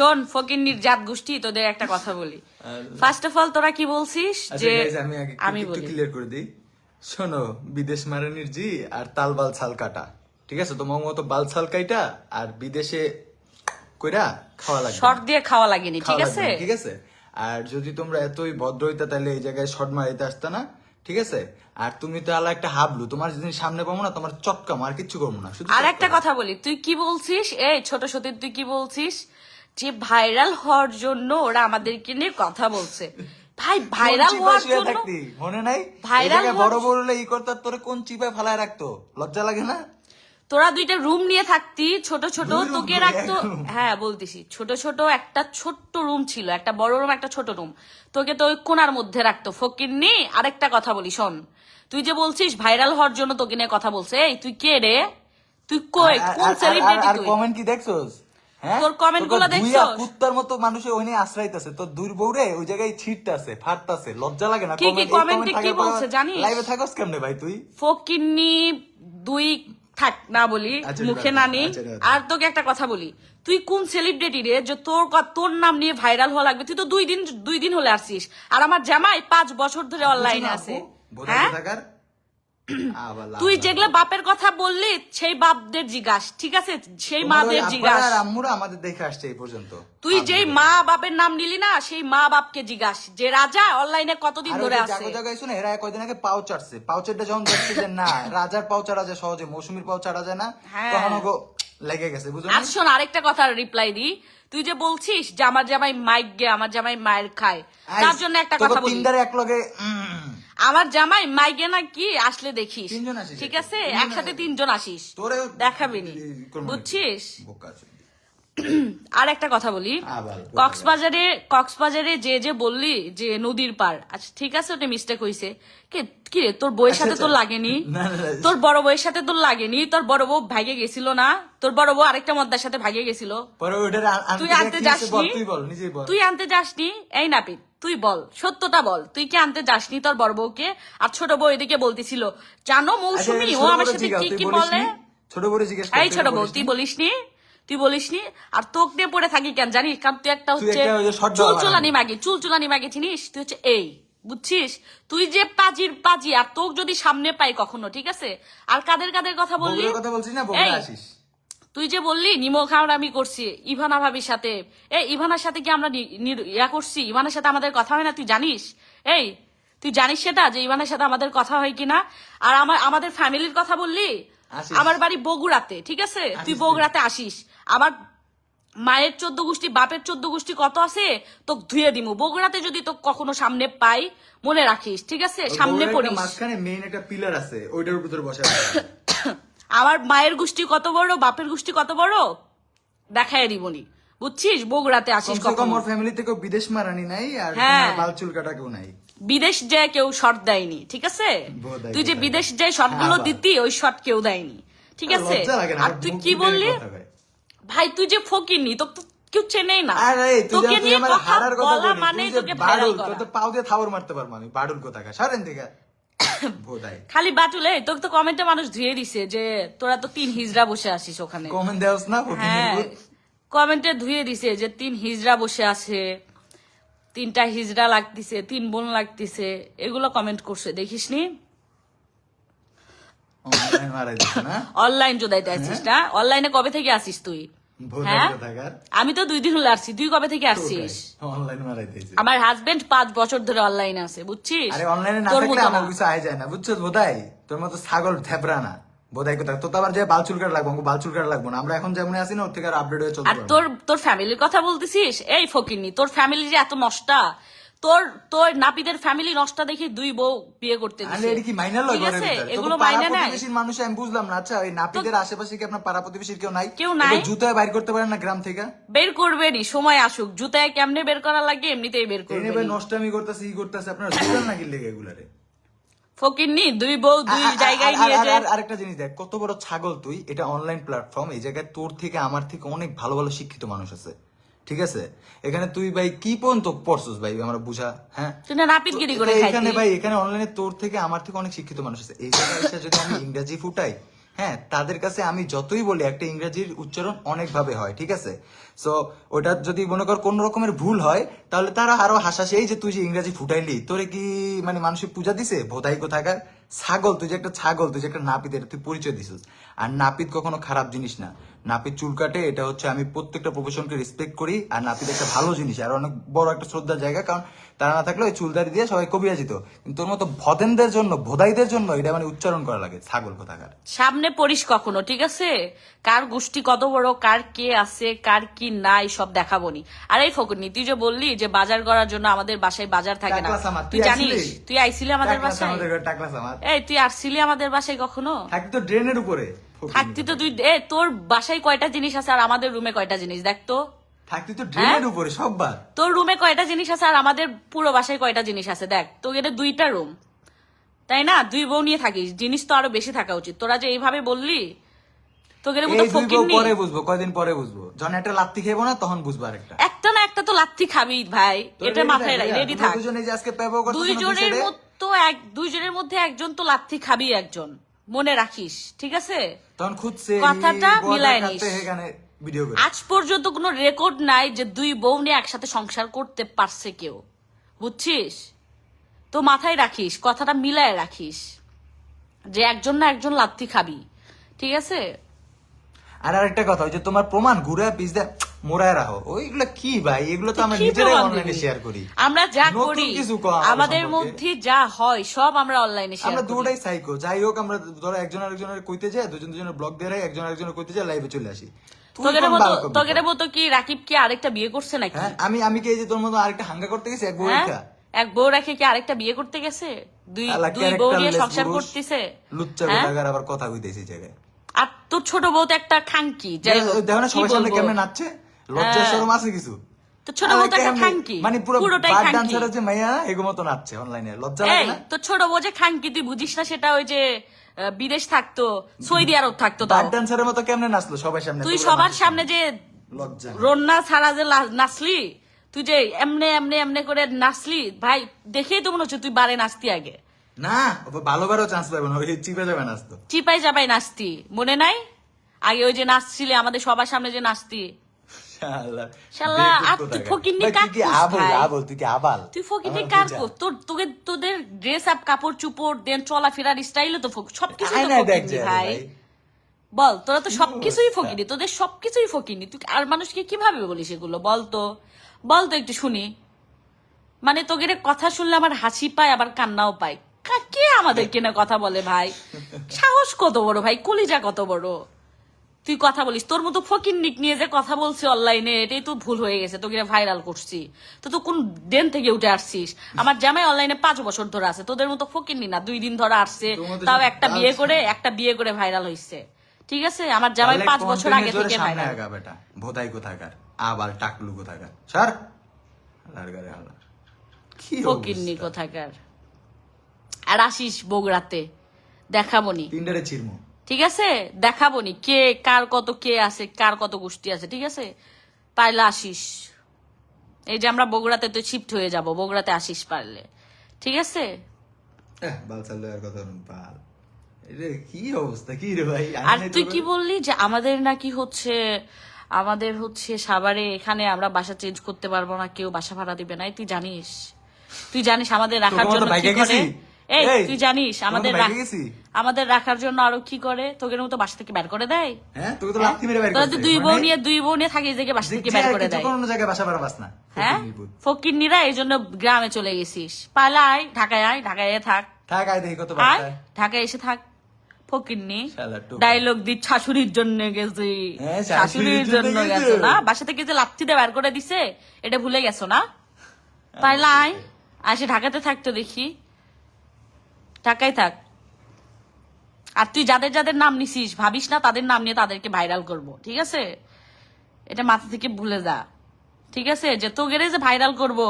শোন ফকিন্নির জাত গোষ্ঠী, তোদের একটা কথা বলি। ফার্স্ট অফ অল তোরা কি বলছিস যে আমি বলি ক্লিয়ার করে দিই। শোনো, বিদেশ মারানির জি আর তাল বাল ছাল কাটা, ঠিক আছে? তোমার মতো বাল ছাল কাইটা আর বিদেশে কইরা খাওয়া লাগে, শর্ট দিয়ে খাওয়া লাগেনি, ঠিক আছে? ঠিক আছে। আর যদি তোমরা এতই ভদ্র হইতা তাহলে এই জায়গায় শর্ট মারাইতে আসতা না, ঠিক আছে? আর তুমি তো আলা একটা হাবলু, তোমার যেদিন সামনে পাবো না তোমার চটকাম, আর কিচ্ছু করবো না। আর একটা কথা বলি, তুই কি বলছিস এই ছোট সতীর, তুই কি বলছিস যে ভাইরাল হওয়ার জন্য ওরা আমাদেরকে নিয়ে কথা বলছে। ভাই ভাইরাল হওয়ার জন্য মনে নাই? ভাইরাল বড় বড় ই করতে তোরে কোন চিপায় ফালায় রাখতো, লজ্জা লাগে না? তোরা দুইটা রুম নিয়ে থাকতি ছোট ছোট, তোকে রাখতো। হ্যাঁ বলতেছি, ছোট ছোট একটা ছোট্ট রুম ছিল, একটা বড় রুম একটা ছোট রুম, তোকে তো ওই কোনার মধ্যে রাখতো ফকিন্নি। আরেকটা কথা বলি শোন, তুই যে বলছিস ভাইরাল হওয়ার জন্য তোকে নিয়ে কথা বলছে, এই তুই কে রে? তুই কই কোন সেলিব্রিটি? তুই কমেন্ট কি দেখছস? হ্যাঁ, তোর কমেন্ট গুলো দেখছস? কুত্তার মতো মানুষে ওইনে আশ্রাইতাছে, তোর দুই বউরে ওই জায়গায় ছিটতাছে, ফাটতাছে, লজ্জা লাগে না? কি কি কমেন্টে কি বলছে জানিস? লাইভে থাকস কেমনে ভাই তুই? ফকিন্নি দুই থাক না বলি, মুখে না নেই। আর তোকে একটা কথা বলি, তুই কোন সেলিব্রিটি রে যে তোর নাম নিয়ে ভাইরাল হওয়া লাগবে? তুই তো দুই দিন হলে আসছিস, আর আমার জামাই 5 বছর ধরে অনলাইনে আছে। হ্যাঁ, তুই যেগুলো বাপের কথা বললি সেই বাপদের জিজ্ঞাস, ঠিক আছে? সেই মাদের জিজ্ঞাস। আম্মুরা আমাদের দেখে আসছে এই পর্যন্ত। তুই যেই মা বাপের নাম নিলি না, সেই মা বাপকে জিজ্ঞাস যে রাজা অনলাইনে কতদিন ধরে আছে। জায়গায় শুনে এরা কয়দিন আগে পাও চাটছে, পাউচারটা যখন দেখছে যে না রাজার পাও চাটা যায় সহজে, মৌসুমীর পাও চাটা যায় না, তখন ওগো লেগে গেছে, বুঝলি? আর শোন আরেকটা কথা রিপ্লাই দি, তুই যে বলছিস যে আমার জামাই মাইক গে, আমার জামাই মায়ের খায়, তার জন্য একটা কথা বলি। তিনটারে এক লগে আমার জামাই মাইগে না কি আসলে দেখিস, ঠিক আছে? একসাথে 3 জন আসিস, দেখাবি নি, বুঝছিস? আর একটা কথা বলি, কক্সবাজারে যে বললি যে নদীর পার, আচ্ছা ঠিক আছে, ওটা মিস্টেক হইছে। কি রে, তোর বউয়ের সাথে তোর লাগেনি? তোর বড় বউয়ের সাথে তোর লাগেনি? তোর বড় বউ ভাগে গেছিল না? তোর বড় বউ আরেকটা মদ্দার সাথে ভাগে গেছিল, তুই আনতে যাসনি? তুই আনতে যাসনি? এই নাপিত তুই বল, সত্যটা বল, তুই কি আনতে যাসনি তোর বড় বউকে? আর ছোট বউ এদিকে বলতেছিল জানো মৌসুমী ও আমার সাথে কি কি বলে। ছোট বউ জিজ্ঞেস, এই ছোট বউ তুই বলিসনি? তুই বলিসনি? আর তোক নিয়ে পড়ে থাকি কেন জানিস? কারণ তুই একটা হচ্ছে চুলচুলানি মাগি চিনিস? তুই হচ্ছে এই, বুঝছিস? তুই যে পাজি, আর তোক যদি সামনে পাই কখনো, ঠিক আছে? আর কাদের কথা বললি? তুই যে বললি নিমো খাওয়ার আমি করছি ইভানা ভাবির সাথে, এই ইভানার সাথে কি আমরা ইয়া করছি? ইভানার সাথে আমাদের কথা হয় না, তুই জানিস? এই তুই জানিস সেটা যে ইভানার সাথে আমাদের কথা হয় কিনা? আর আমাদের ফ্যামিলির কথা বললি, আমার বাড়ি বগুড়াতে, ঠিক আছে? তুই বগুড়াতে আসিস, আমার মায়ের 14 গোষ্ঠী বাপের 14 গোষ্ঠী কত আছে তোকে ধুয়ে দিমু। বগুড়াতে যদি তো কখনো সামনে পাই মনে রাখিস, ঠিক আছে? সামনে পড়িস, মাঝখানে মেইন একটা পিলার আছে, ওইটার উপর বসে আমার মায়ের গোষ্ঠী কত বড় বাপের গোষ্ঠী কত বড় দেখাই দিবনি, বুঝছিস? বগুড়াতে আসিস কখনো। আমার ফ্যামিলি থেকে বিদেশ মারানি নাই, আর বাল চুল কাটা কেউ নাই, বিদেশ যায় কেউ শর্ট দেয়নি, ঠিক আছে? তুই যে বিদেশ যায় শর্ট গুলো দিতি, ওই শর্ট কেউ দেয়নি, ঠিক আছে? আর তুই কি বললি ভাই? তুই যে ফকিরনি, তো কেউ চেনেই না, তোকে নিয়ে কথা বলা মানে তোকে ভাইরাল করা। তো পাও দিয়ে থাবর মারতে পারবো আমি, বাড়ুল কোথাকার সারেন দিকে খালি বাটুলে তোকে তো কমেন্টে মানুষ ধুয়ে দিছে যে তোরা তো 3 হিজড়া বসে আসিস ওখানে। কমেন্ট দেওস না? হ্যাঁ, কমেন্টে ধুয়ে দিছে যে 3 হিজড়া বসে আছে, 3টা হিজড়া লাগতিছে, 3 বোন লাগতিছে, এগুলো কমেন্ট করছে, দেখিসনি? অনলাইন জোদাইতে আসিস না? অনলাইনে কবে থেকে আসিস তুই? হ্যাঁ, আমি তো 2 দিন হলে আসছি, তুই কবে থেকে আসছিস? আমার হাজবেন্ড 5 বছর ধরে অনলাইনে আছে, বুঝছিস? তোর মতো আমার কিছু আয় যায় না, বুঝছিস? বোধাই তোর মতো ছাগল থেবরা না, বোধাই কোথায় তো আবার যে বালচুল কাটা লাগবো, বালচুল কাটা লাগবো না, আমরা এখন যেমন আছি না ওর থেকে আপডেট হয়ে চলতে। আর তোর ফ্যামিলির কথা বলতেছিস? এই ফকিরনি, তোর ফ্যামিলি যে এত নষ্টা, তোর নাপিদের ফ্যামিলি নষ্টা দেখে 2 বউ বিয়ে করতে দিছে, ঠিক আছে? এগুলো মাইনে নেয় মানুষ, আমি বুঝলাম না। আচ্ছা, ওই নাপিদের আশেপাশে কি আপনার পাড়া প্রতিবেশীর কেউ নাই? কেউ নাই। জুতায় বাইর করতে পারেন না গ্রাম থেকে? বের করবে নি, সময় আসুক। জুতায় কেমনে বের করা লাগে এমনিতেই বের করবে। নষ্টামি করতেছে, ই করতেছে, আপনারা জুতার নাকি লেগে এগুলারে ফকিরনি 2 বউ 2 জায়গায় নিয়ে যায়। আরেকটা জিনিস দেখ, কত বড় ছাগল তুই। এটা অনলাইন প্ল্যাটফর্ম, এই জায়গায় তোর থেকে আমার থেকে অনেক ভালো ভালো শিক্ষিত মানুষ আছে, ঠিক আছে? এখানে তুই ভাই কি পর্যন্ত পড়ছস ভাই আমরা বুঝা? হ্যাঁ, তুই না নাপিতগিরি করে খাইছিস এখানে ভাই, এখানে অনলাইনে তোর থেকে আমার থেকে অনেক শিক্ষিত মানুষ আছে। এই জায়গায় এসে যদি আমি ইংরেজি ফুটাই, হ্যাঁ, তাদের কাছে আমি যতই বলি একটা ইংরেজির উচ্চারণ অনেক ভাবে হয়, ঠিক আছে? সো ওটা যদি মনে কর কোন রকমের ভুল হয় তাহলে তারা আরো হাসাসে, এই যে তুই যে ইংরেজি ফুটাইলি, তোরে কি মানে মানুষের পূজা দিছে? ভোদাই কোথাকার ছাগল, তুই যে একটা ছাগল, তুই যে একটা নাপিত, এটা তুই পরিচয় দিছিস। আর নাপিত কখনো খারাপ জিনিস না, নাপিত চুল কাটে, এটা হচ্ছে আমি প্রত্যেকটা প্রফেশনকে রেসপেক্ট করি। আর নাপিত একটা ভালো জিনিস আর অনেক বড় একটা শ্রদ্ধার জায়গা, কারণ তারা না থাকলে ওই চুলদারি দিয়ে সবাই কবিরা যেত। কিন্তু তোর মতো ভদেনদের জন্য, ভোদাইদের জন্য এটা মানে উচ্চারণ করা লাগে ছাগল কোথাকার। সামনে পড়িস কখনো, ঠিক আছে? কার গোষ্ঠী কত বড়, কার কে আছে, কার কি নাই, সব দেখাবো নি। আর এই ফকুনি, তুই যে বললি যে বাজার করার জন্য আমাদের বাসায় বাজার থাকে না, টাকলা সামাদ, তুই তুই জানিস? আইছিলি? তুই আইছিলি আমাদের বাসায়? টাকলা সামাদ। এই তুই আসছিলি আমাদের বাসায় কখনো? থাকতি তো ড্রেনের উপরে। থাকতি তো তুই, তোর বাসায় কয়টা জিনিস আছে আর আমাদের রুমে কয়টা জিনিস দেখ তো। থাকতি তো ড্রেনের উপরে সববার। তোর রুমে কয়টা জিনিস আছে আর আমাদের পুরো বাসায় কয়টা জিনিস আছে দেখ তো। এটা 2টা রুম, তাই না? 2 বউ নিয়ে থাকিস, জিনিস তো আরো বেশি থাকা উচিত। তোরা যে এইভাবে বললি, তোকে এই দুই বউ পরে বুঝবো, কয়দিন পরে বুঝবো, যখন একটা লাত্তি খেবো না তখন বুঝবো। আরেকটা একটা না একটা তো লাথি খাবি ভাই, এটা মাথায় রেডি থাক। দুজনে যে আজকে পেবো করতেছ না, দুইজনের মধ্যে একজন তো লাথি খাবি, একজন মনে রাখিস, ঠিক আছে? তখন খুঁজছে কথাটা মিলায় নিস। এখানে ভিডিও করে আজ পর্যন্ত কোনো রেকর্ড নাই যে 2 বউ নিয়ে একসাথে সংসার করতে পারছে কেউ, বুঝছিস? তো মাথায় রাখিস, কথাটা মিলায় রাখিস যে একজন না একজন লাথি খাবি, ঠিক আছে? আর আরেকটা কথা, ওই যে তোমার প্রমাণ ঘুরে পিছদা মোড়ায় রাখো, ওইগুলো কি ভাই? এগুলো তো আমরা কি নিজেরাই প্রমাণ অনলাইনে দিবি? শেয়ার করি। আমরা যা নতুন করি কিছু কম আমাদের সম্পর্কে। মধ্যে যা হয় সব আমরা অনলাইনে শেয়ার আমরা করি। দুটাই সাইকো, যাই হোক আমরা ধরো একজন আরেকজনের কইতে যাই, দুজনের ব্লগ দিয়ে রাই, একজন আরেকজনের কইতে যাই, লাইভে চলে আসি। তুই তোদের মতো কি রাকিব কি আরেকটা বিয়ে করছে নাকি? হ্যাঁ, আমি কি এই যে তোর মতো আরেকটা হাঙ্গা করতে গেছি এক বউ হ্যাঁ? রেখা? এক বউ রেখে কি আরেকটা বিয়ে করতে গেছে? দুই বউ নিয়ে সংসার করতেছে। লুচ্চা হ্যাঁ? কোথাকার আবার কথা কইতেছি জায়গায়। আর তোর ছোট বউ তো একটা খাঙ্কি, যাই হোক, দেখো না কি সবার সামনে বলবো? কেমনে নাচছে, লজ্জা শরম আছে কিছু? তো ছোট বউ তো একটা খাঙ্কি, মানে পুরো পুরোটাই বার খাঙ্কি। ডান্সারের যে মাইয়া এগো মতো নাচছে অনলাইনে, লজ্জা লাগে এই না? তো ছোট বউ যে খাঙ্কি, তুই বুঝিস না সেটা? ওই যে বিদেশ থাকতো, সৌদি আরব থাকতো, তাও বার ডান্সারের মতো কেমনে নাচলো সবার সামনে? তুই তোমরা সবার নাচছো। সামনে যে লজ্জা নেই। রন্না ছাড়া যে নাচলি, তুই যে এমনে এমনে এমনে করে নাচলি ভাই, দেখেই তো মনে হচ্ছে তুই বারে নাচতি আগে। না, ভালোবারও চান্স পাবে না, ওই চিপে যাবে নাচতো। চিপাই যাবাই নাচতি, মনে নাই? আগে ওই যে নাচছিলে আমাদের সবার সামনে যে নাচতি। শালা, আর তুই ফকিন্নি কার কোস ভাই? তুই কি আবাল? তুই ফকিন্নি কার কোস? তোদের ড্রেস আপ, কাপড় চুপড় দেন, চলাফেরার স্টাইলে তো সবকিছু তো ফকিন্নি ভাই। বল, তোরা তো সবকিছুই ফকিনি, তোদের সবকিছুই ফকিনি। তুই আর মানুষকে কিভাবে বলিস এগুলো? বল তো একটু শুনি। মানে তোদের কথা শুনলে আমার হাসি পায় আবার কান্নাও পায়। কে আমাদের কেনা কথা বলে ভাই? সাহস কত বড় ভাই, কলিজা কত বড়? তুই কথা বলিস, তোর মতো ফকির নিক নিয়ে যে কথা বলছি অনলাইনে, এটাই তো ভুল হয়ে গেছে। তোকে ভাইরাল করছি তো কোন দেন থেকে উঠে আসছিস? আমার জামাই অনলাইনে 5 বছর ধরে আছে, তোদের মতো ফকির নি না, 2 দিন ধরে আসছে, তাও একটা বিয়ে করে ভাইরাল হইছে, ঠিক আছে? আমার জামাই 5 বছর আগে থেকে ভাইরাল। ভোদাই কোথাকার, আবার টাকলু কোথাকার, স্যার লারগারে হালা কি ফকিরনি কোথাকার। আর আসিস বগুড়াতে, দেখাবনি, তিনটারে চিরমু, ঠিক আছে? দেখাবনি কে কার কত, কে আছে কার কত গোষ্ঠী আছে, ঠিক আছে? পারলে আসিস। এই যে আমরা বগুড়াতে তো শিফট হয়ে যাব, বগুড়াতে আসিস পারলে, ঠিক আছে? বাল চালু আর কথা বাল, এটা কি অবস্থা, কি রে ভাই? আর তুই কি বললি যে আমাদের হচ্ছে সাভারে, এখানে আমরা বাসা চেঞ্জ করতে পারবো না, কেউ বাসা ভাড়া দিবে না। তুই জানিস আমাদের রাখার জন্য কি করে? এই তুই জানিস আমাদের রাখার জন্য আরো কি করে? তোদের মতো বাসা থেকে বের করে দেয়। হ্যাঁ, তোকে তো লাথি মেরে বের তোরা করে তো দেয়। দুই বউ নিয়ে থাকিস, দেখে বাসা থেকে বের করে দেয়। কোনো জায়গায় বাসা ভাড়া পাস না। হ্যাঁ, ফকিরনিরা, এই জন্য গ্রামে চলে গেছিস। পালা আয়, ঢাকায় থাক। থাক, আয় দেখি কত আয়, ঢাকায় এসে থাক। ফকিরনি শালা টুকু। ডায়লগ দি, শাশুড়ির জন্য গেছি, হ্যাঁ, শাশুড়ির জন্য গেছো না? বাসা থেকে যে লাথি দিয়ে বের করে দিছে, এটা ভুলে গেছো না? পারলা আয়, আসে ঢাকাতে থাকতো দেখি, ঢাকায় থাক। আর তুই যাদের যাদের নাম নিছিস, ভাবিস না তাদের নাম নিয়ে তাদেরকে ভাইরাল করব, ঠিক আছে? এটা মাথা থেকে ভুলে যা, ঠিক আছে? যে তোকে যে ভাইরাল করব,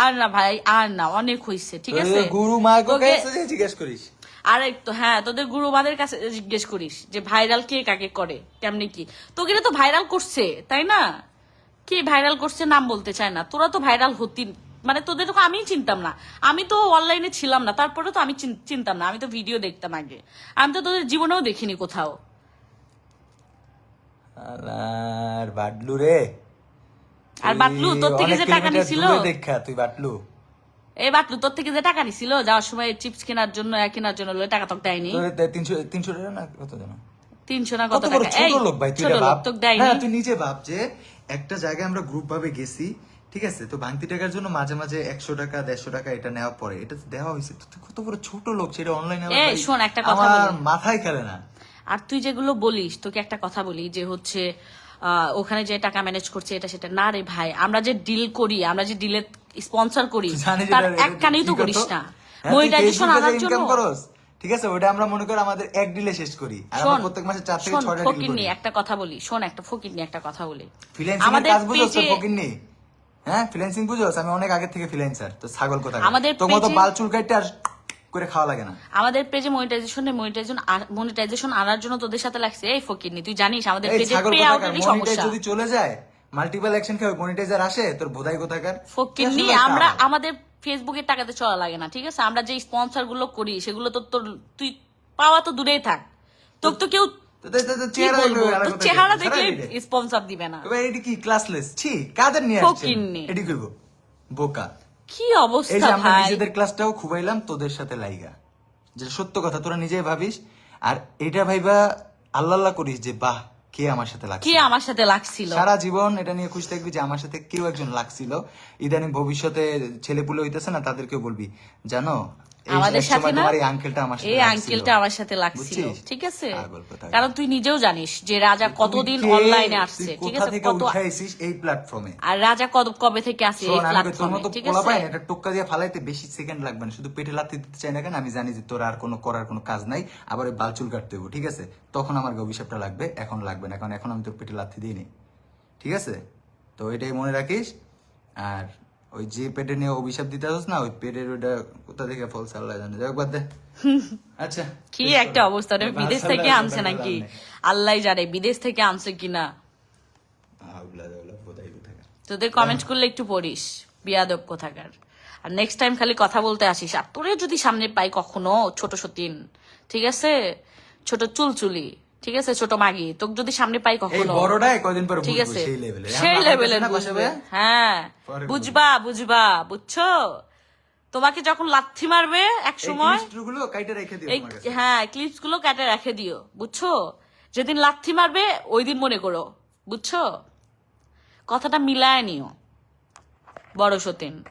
আর না ভাই, আর না, অনেক হইছে, ঠিক আছে? গুরু মা জিজ্ঞেস করিস। আর একটু, হ্যাঁ, তোদের গুরুমাদের কাছে জিজ্ঞেস করিস যে ভাইরাল কে কাকে করে, কেমনে কি। তোকে তো ভাইরাল করছে, তাই না? কে ভাইরাল করছে নাম বলতে চায় না। তোরা তো ভাইরাল হতি, মানে তোদের তো আমি চিনতাম না, আমি তো অনলাইনে ছিলাম না, তারপরে তো আমি চিনতাম না, আমি তো ভিডিও দেখতাম আগে, আমি তো তোদের জীবনেও দেখিনি কোথাও। আর বাটলু রে, আর বাটলু তোর থেকে যে টাকা নিছিল, দেখা তুই বাটলু, এই বাটলু তোর থেকে যে টাকা নিছিল যাওয়ার সময় চিপস কেনার জন্য টাকা তোকে দেয়নি? 300 টাকা না কত জানো? 300 না কত কত বড় টাকা? ছোট লোক ভাই, তুই ছোট রে লোক বাপ। তোকে দেয়নি? হ্যাঁ তুই নিজে ভাব যে একটা জায়গায় আমরা গ্রুপ ভাবে গেছি, ঠিক আছে, তো ভাঙতি টাকার জন্য মাঝে মাঝে 100 টাকা 150 টাকা এটা নেওয়া পরে, এটা তো দেওয়া হয়েছে। তুই কত বড় ছোট লোক, সেটা অনলাইনে এই শোন একটা কথা আমার বলি, মাথায় খেলে না। আর তুই যেগুলো বলিস, তোকে একটা কথা বলি যে হচ্ছে ওখানে যে টাকা ম্যানেজ করছে এটা সেটা না রে ভাই, আমরা যে ডিল করি, আমরা যে ডিলে স্পন্সর করি, জানি যে তার এটা- এক কানেই তো ঠিক করিস হতো। না হ্যাঁ, তুই মনিটাইজেশন ফেসবুকে আনার যে জন্য। ইনকাম করস, ঠিক আছে, ওটা আমরা মনে কর আমাদের এক ডিলে শেষ করি, আর আমরা প্রত্যেক মাসে 4 থেকে 6টা ডিল ফকিন্নি করি। একটা কথা বলি, শোন একটা ফকিন্নি একটা কথা বলি, ফ্রিল্যান্সিং এর আমাদের কাজ বুঝছ তো পেজে ফকিন্নি? হ্যাঁ ফ্রিল্যান্সিং বুঝছ? আমি অনেক আগে থেকে ফ্রিল্যান্সার, তো ছাগল কোথা? আমাদের তোমার তো পেজে- বাল চুল কাটতে আর করে খাওয়া লাগে না। আমাদের পেজে মনিটাইজেশন আনার জন্য তোদের সাথে লাগছে। এই ফকিন্নি তুই জানিস আমাদের এই পেজে ছাগল পে কোথাকার, আউটেরই মনিটাইজ সমস্যা। যদি চলে যায়, মাল্টিপল অ্যাকশন খেয়ে মনিটাইজার আসে, তোর বোধাই কোথাকার? ফকিন্নি আমরা আমাদের ফেসবুকের টাকাতে চলা লাগে না, ঠিক আছে? আমরা যে স্পন্সর গুলো করি সেগুলো তো তোর তুই পাওয়া তো দূরেই থাক, তোর তো কেউ কি বলবো, তোর চেহারা দেখলে স্পন্সর দিবে না। এটি কি ক্লাসলেস? ছি, কাদের নিয়ে আসছেন ফকিন্নি। এটি করব? বোকা। কি এই অবস্থা যে আমরা ভাই, নিজেদের ক্লাসটাও খুবাইলাম তোদের সাথে লাইগা, যেটা সত্য কথা, তোরা নিজেই ভাবিস। আর এটা ভাইবা আল্লাহ করিস যে বাহ, কে আমার সাথে লাগছে। কি আমার সাথে লাগছিল। সারা জীবন এটা নিয়ে খুশি থাকবি যে আমার সাথে কেউ একজন লাগছিল। ইদানিং ভবিষ্যতে ছেলে পুলে হইতেছে না, তাদেরকেও বলবি জানো আমাদের সাথে না, এই আঙ্কেলটা আমার সাথে এই লাগছিল। আঙ্কেলটা আমার সাথে লাগছিল, বুঝছিস? ঠিক আছে? পাগল কোথাকার। কারণ তুই নিজেও জানিস যে রাজা কতদিন তুই কে? অনলাইনে আসছে, তুই ঠিক কোথা আছে? থেকে কত, উঠাইছিস এই প্ল্যাটফর্মে? আর রাজা কবে থেকে আছে এই শোন, আমি তোর প্ল্যাটফর্মে, মতো ঠিক পোলা আছে? পাই এটা টোক্কা দিয়ে ফালাইতে বেশি সেকেন্ড লাগবে না, শুধু পেটে লাথি দিতে চাই না কেন, আমি জানি যে তোর আর কোনো করার কোনো কাজ নাই, আবার ওই বাল চুল কাটতে হইব, ঠিক আছে? তখন আমার অভিশাপটা লাগবে, এখন লাগবে না, কারণ এখন আমি তোর পেটে লাথি দিইনি, ঠিক আছে? তো এটাই মনে রাখিস। আর ওই যে পেটে নিয়ে অভিশাপ দিতে আসছ না, ওই পেটের ওইটা কোথা থেকে ফলস আল্লাহ জানে, যাক বাদ দে। আচ্ছা, কি একটা অবস্থা রে, বিদেশ থেকে আনছে নাকি আল্লাহ জানে, বিদেশ থেকে আনছে কিনা। তোদের কমেন্ট করলে একটু পড়িস, বিয়াদব কোথাকার। আর নেক্সট টাইম খালি কথা বলতে আসিস, আর তোরে যদি সামনে পাই কখনো, ছোট সতীন, ঠিক আছে, ছোট চুলচুলি, ঠিক আছে, ছোট মাগি, তোকে যদি সামনে পাই এই কখনো, বড়টাই কয়দিন পর ঠিক বুঝবো আছে, সেই লেভেলে। সেই লেভেলের বুঝবে। হ্যাঁ পরে বুঝবা, বুঝছো? তোমাকে যখন লাথি মারবে এক সময়, গুলো কাইটে রেখে দিও এই তোমার কাছে। হ্যাঁ ক্লিপস গুলো কেটে রেখে দিও, বুঝছো? যেদিন লাথি মারবে ওই দিন মনে করো, বুঝছো? কথাটা মিলায় নিও, বড় সতীন।